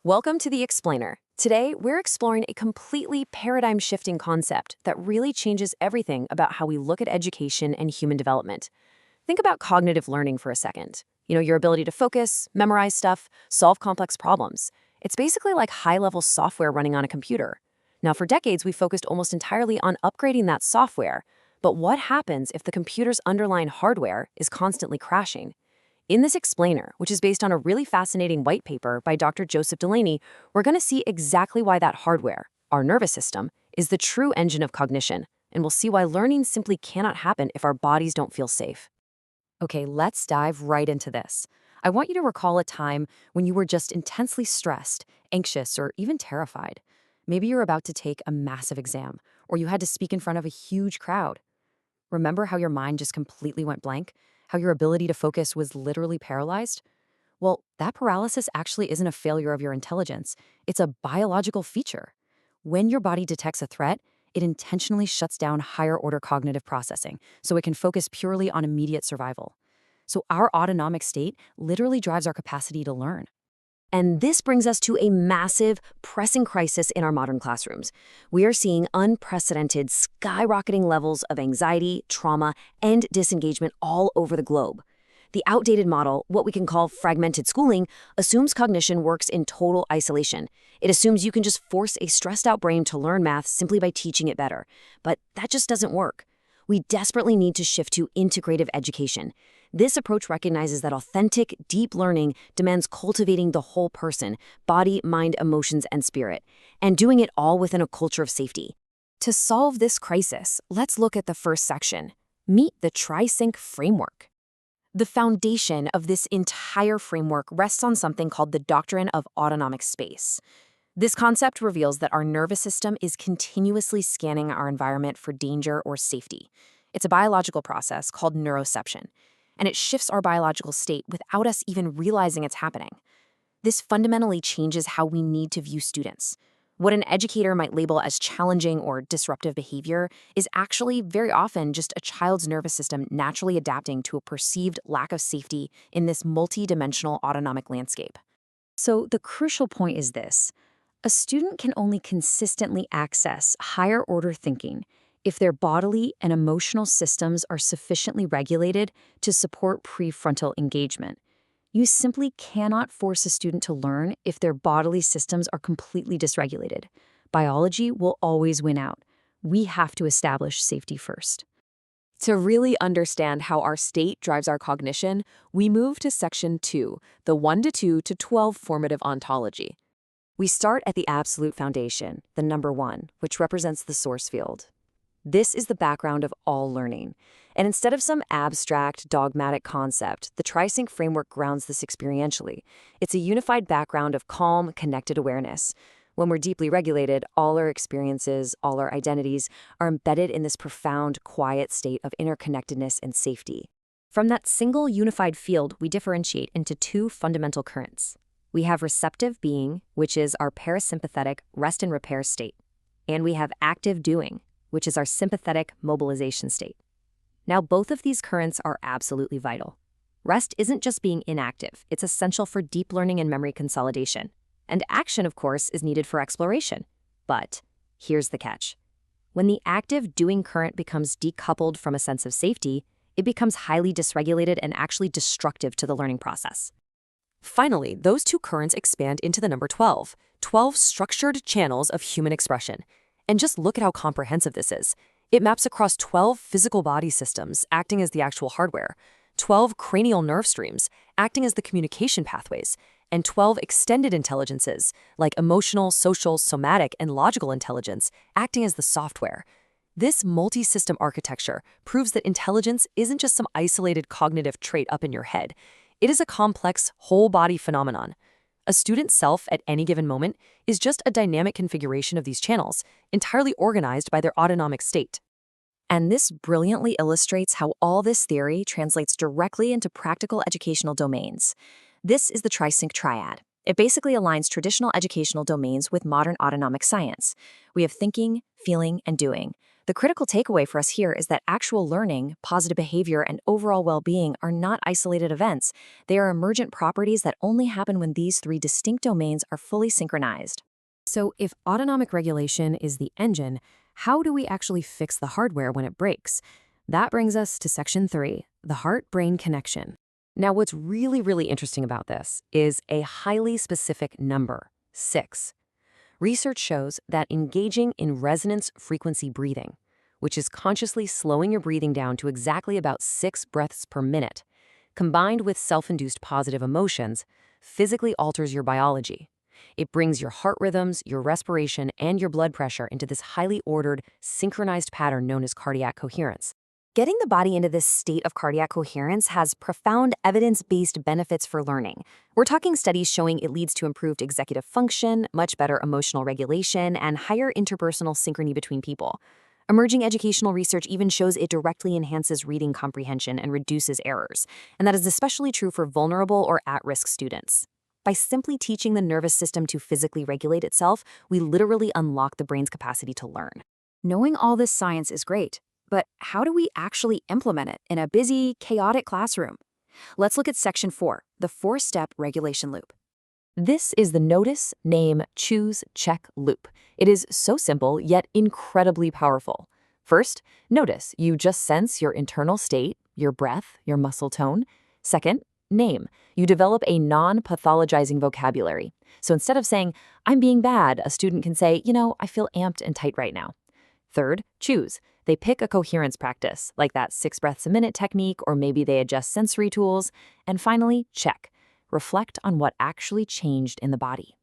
Welcome to The Explainer. Today, we're exploring a completely paradigm-shifting concept that really changes everything about how we look at education and human development. Think about cognitive learning for a second. Your ability to focus, memorize stuff, solve complex problems. It's basically like high-level software running on a computer. Now, for decades, we focused almost entirely on upgrading that software. But what happens if the computer's underlying hardware is constantly crashing? In this explainer, which is based on a really fascinating white paper by Dr. Joseph Delaney, we're going to see exactly why that hardware, our nervous system, is the true engine of cognition, and we'll see why learning simply cannot happen if our bodies don't feel safe. Okay, let's dive right into this. I want you to recall a time when you were just intensely stressed, anxious, or even terrified. Maybe you're about to take a massive exam, or you had to speak in front of a huge crowd. Remember how your mind just completely went blank? How your ability to focus was literally paralyzed? Well, that paralysis actually isn't a failure of your intelligence. It's a biological feature. When your body detects a threat, it intentionally shuts down higher-order cognitive processing so it can focus purely on immediate survival. So our autonomic state literally drives our capacity to learn. And this brings us to a massive, pressing crisis in our modern classrooms. We are seeing unprecedented, skyrocketing levels of anxiety, trauma, and disengagement all over the globe. The outdated model, what we can call fragmented schooling, assumes cognition works in total isolation. It assumes you can just force a stressed-out brain to learn math simply by teaching it better. But that just doesn't work. We desperately need to shift to integrative education. This approach recognizes that authentic, deep learning demands cultivating the whole person, body, mind, emotions, and spirit, and doing it all within a culture of safety. To solve this crisis, let's look at the first section. Meet the TriSync framework. The foundation of this entire framework rests on something called the doctrine of autonomic space. This concept reveals that our nervous system is continuously scanning our environment for danger or safety. It's a biological process called neuroception, and it shifts our biological state without us even realizing it's happening. This fundamentally changes how we need to view students. What an educator might label as challenging or disruptive behavior is actually very often just a child's nervous system naturally adapting to a perceived lack of safety in this multi-dimensional autonomic landscape. So the crucial point is this. A student can only consistently access higher-order thinking if their bodily and emotional systems are sufficiently regulated to support prefrontal engagement. You simply cannot force a student to learn if their bodily systems are completely dysregulated. Biology will always win out. We have to establish safety first. To really understand how our state drives our cognition, we move to Section 2, the 1-2 to 12 formative ontology. We start at the absolute foundation, the number 1, which represents the source field. This is the background of all learning. And instead of some abstract, dogmatic concept, the TriSync framework grounds this experientially. It's a unified background of calm, connected awareness. When we're deeply regulated, all our experiences, all our identities are embedded in this profound, quiet state of interconnectedness and safety. From that single unified field, we differentiate into 2 fundamental currents. We have receptive being, which is our parasympathetic rest and repair state. And we have active doing, which is our sympathetic mobilization state. Now, both of these currents are absolutely vital. Rest isn't just being inactive, it's essential for deep learning and memory consolidation. And action, of course, is needed for exploration. But here's the catch. When the active doing current becomes decoupled from a sense of safety, it becomes highly dysregulated and actually destructive to the learning process. Finally, those 2 currents expand into the number 12, 12 structured channels of human expression. And just look at how comprehensive this is. It maps across 12 physical body systems, acting as the actual hardware, 12 cranial nerve streams, acting as the communication pathways, and 12 extended intelligences, like emotional, social, somatic, and logical intelligence, acting as the software. This multi-system architecture proves that intelligence isn't just some isolated cognitive trait up in your head. It is a complex, whole-body phenomenon. A student's self at any given moment is just a dynamic configuration of these channels, entirely organized by their autonomic state. And this brilliantly illustrates how all this theory translates directly into practical educational domains. This is the TriSync triad. It basically aligns traditional educational domains with modern autonomic science. We have thinking, feeling, and doing. The critical takeaway for us here is that actual learning, positive behavior, and overall well-being are not isolated events. They are emergent properties that only happen when these three distinct domains are fully synchronized. So if autonomic regulation is the engine, how do we actually fix the hardware when it breaks? That brings us to section 3, the heart-brain connection. Now, what's really interesting about this is a highly specific number, 6. Research shows that engaging in resonance frequency breathing, which is consciously slowing your breathing down to exactly about 6 breaths per minute, combined with self-induced positive emotions, physically alters your biology. It brings your heart rhythms, your respiration, and your blood pressure into this highly ordered, synchronized pattern known as cardiac coherence. Getting the body into this state of cardiac coherence has profound evidence-based benefits for learning. We're talking studies showing it leads to improved executive function, much better emotional regulation, and higher interpersonal synchrony between people. Emerging educational research even shows it directly enhances reading comprehension and reduces errors, and that is especially true for vulnerable or at-risk students. By simply teaching the nervous system to physically regulate itself, we literally unlock the brain's capacity to learn. Knowing all this science is great. But how do we actually implement it in a busy, chaotic classroom? Let's look at section 4, the 4-step regulation loop. This is the notice, name, choose, check loop. It is so simple, yet incredibly powerful. First, notice. You just sense your internal state, your breath, your muscle tone. Second, name. You develop a non-pathologizing vocabulary. So instead of saying, I'm being bad, a student can say, I feel amped and tight right now. Third, choose. They pick a coherence practice, like that 6 breaths a minute technique, or maybe they adjust sensory tools. And finally, check. Reflect on what actually changed in the body.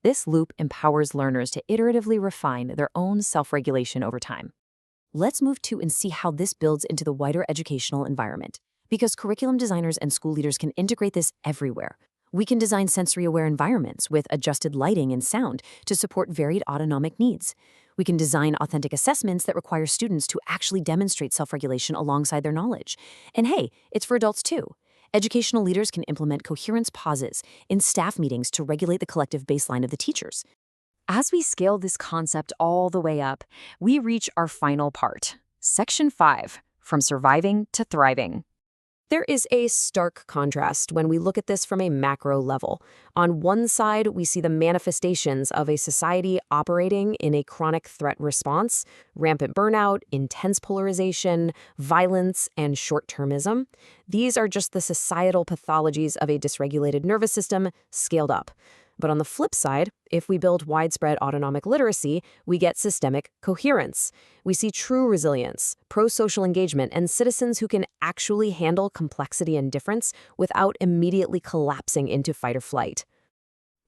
This loop empowers learners to iteratively refine their own self-regulation over time. Let's move to and see how this builds into the wider educational environment. Because curriculum designers and school leaders can integrate this everywhere. We can design sensory-aware environments with adjusted lighting and sound to support varied autonomic needs. We can design authentic assessments that require students to actually demonstrate self-regulation alongside their knowledge. And hey, it's for adults too. Educational leaders can implement coherence pauses in staff meetings to regulate the collective baseline of the teachers. As we scale this concept all the way up, we reach our final part, section 5, from surviving to thriving. There is a stark contrast when we look at this from a macro level. On one side, we see the manifestations of a society operating in a chronic threat response, rampant burnout, intense polarization, violence, and short-termism. These are just the societal pathologies of a dysregulated nervous system scaled up. But on the flip side, if we build widespread autonomic literacy, we get systemic coherence. We see true resilience, prosocial engagement, and citizens who can actually handle complexity and difference without immediately collapsing into fight or flight.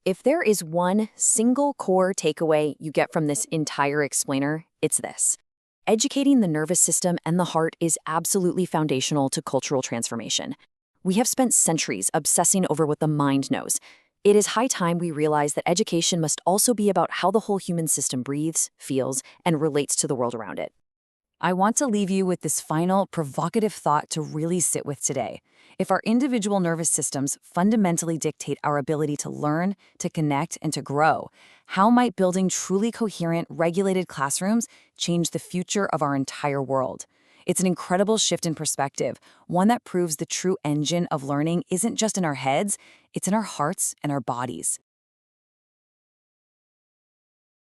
If there is one single core takeaway you get from this entire explainer, it's this. Educating the nervous system and the heart is absolutely foundational to cultural transformation. We have spent centuries obsessing over what the mind knows. It is high time we realize that education must also be about how the whole human system breathes, feels, and relates to the world around it. I want to leave you with this final, provocative thought to really sit with today. If our individual nervous systems fundamentally dictate our ability to learn, to connect, and to grow, how might building truly coherent, regulated classrooms change the future of our entire world? It's an incredible shift in perspective, one that proves the true engine of learning isn't just in our heads, it's in our hearts and our bodies.